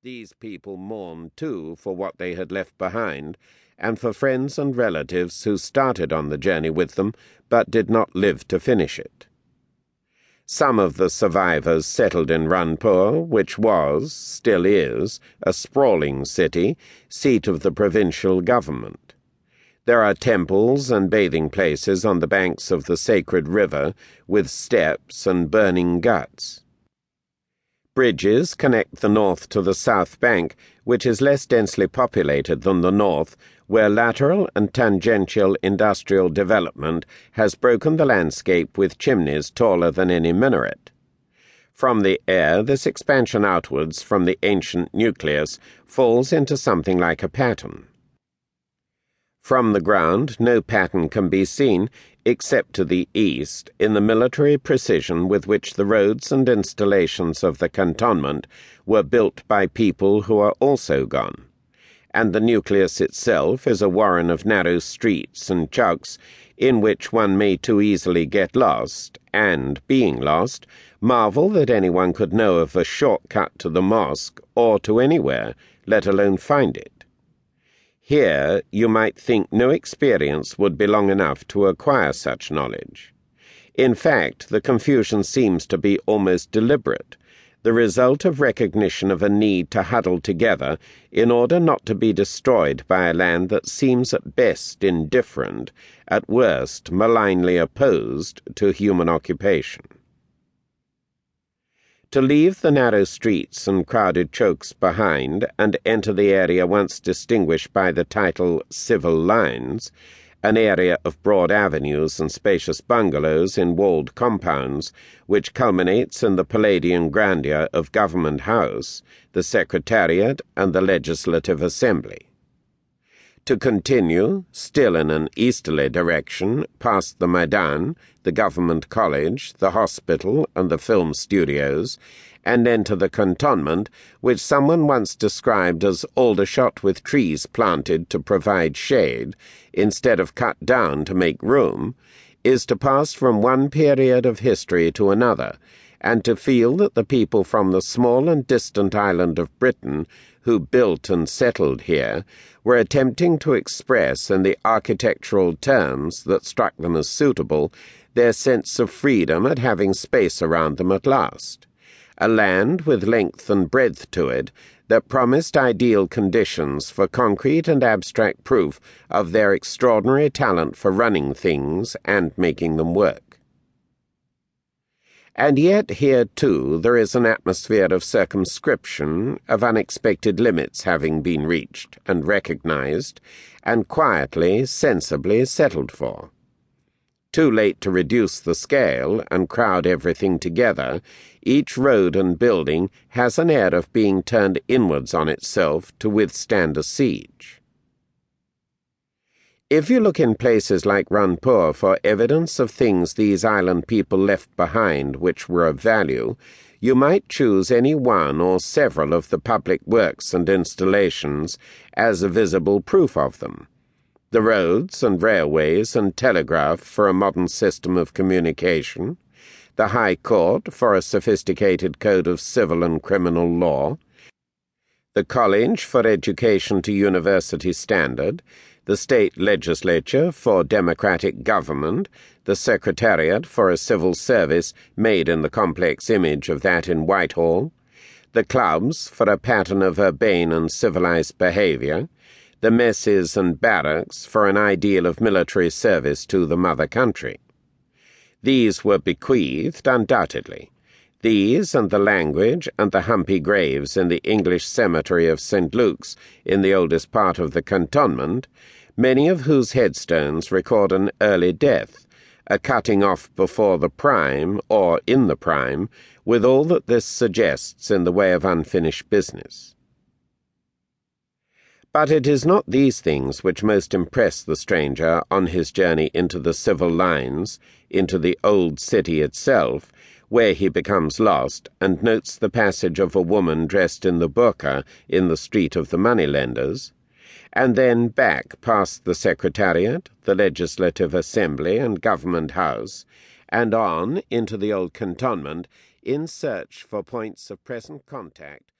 These people mourned, too, for what they had left behind, and for friends and relatives who started on the journey with them, but did not live to finish it. Some of the survivors settled in Ranpur, which was, still is, a sprawling city, seat of the provincial government. There are temples and bathing places on the banks of the sacred river, with steps and burning ghats. Bridges connect the north to the south bank, which is less densely populated than the north, where lateral and tangential industrial development has broken the landscape with chimneys taller than any minaret. From the air, this expansion outwards from the ancient nucleus falls into something like a pattern. From the ground, no pattern can be seen, except to the east, in the military precision with which the roads and installations of the cantonment were built by people who are also gone. And the nucleus itself is a warren of narrow streets and chowks in which one may too easily get lost, and, being lost, marvel that anyone could know of a short-cut to the mosque or to anywhere, let alone find it. Here you might think no experience would be long enough to acquire such knowledge. In fact, the confusion seems to be almost deliberate, the result of recognition of a need to huddle together in order not to be destroyed by a land that seems at best indifferent, at worst malignly opposed to human occupation. To leave the narrow streets and crowded chokes behind and enter the area once distinguished by the title Civil Lines, an area of broad avenues and spacious bungalows in walled compounds, which culminates in the Palladian grandeur of Government House, the Secretariat, and the Legislative Assembly. To continue, still in an easterly direction, past the Maidan, the Government College, the hospital, and the film studios, and enter the cantonment, which someone once described as aldershot with trees planted to provide shade, instead of cut down to make room, is to pass from one period of history to another, and to feel that the people from the small and distant island of Britain who built and settled here were attempting to express in the architectural terms that struck them as suitable their sense of freedom at having space around them at last, a land with length and breadth to it that promised ideal conditions for concrete and abstract proof of their extraordinary talent for running things and making them work. And yet here, too, there is an atmosphere of circumscription, of unexpected limits having been reached and recognized, and quietly, sensibly settled for. Too late to reduce the scale and crowd everything together, each road and building has an air of being turned inwards on itself to withstand a siege. If you look in places like Ranpur for evidence of things these island people left behind which were of value, you might choose any one or several of the public works and installations as a visible proof of them. The roads and railways and telegraph for a modern system of communication, the High Court for a sophisticated code of civil and criminal law, the College for Education to University Standard, the State Legislature for democratic government, the Secretariat for a civil service made in the complex image of that in Whitehall, the clubs for a pattern of urbane and civilized behavior, the messes and barracks for an ideal of military service to the mother country. These were bequeathed, undoubtedly. These and the language and the humpy graves in the English cemetery of St. Luke's in the oldest part of the cantonment, many of whose headstones record an early death, a cutting off before the prime, or in the prime, with all that this suggests in the way of unfinished business. But it is not these things which most impress the stranger on his journey into the civil lines, into the old city itself, where he becomes lost and notes the passage of a woman dressed in the burqa in the street of the moneylenders, and then back past the Secretariat, the Legislative Assembly and Government House, and on into the old cantonment in search for points of present contact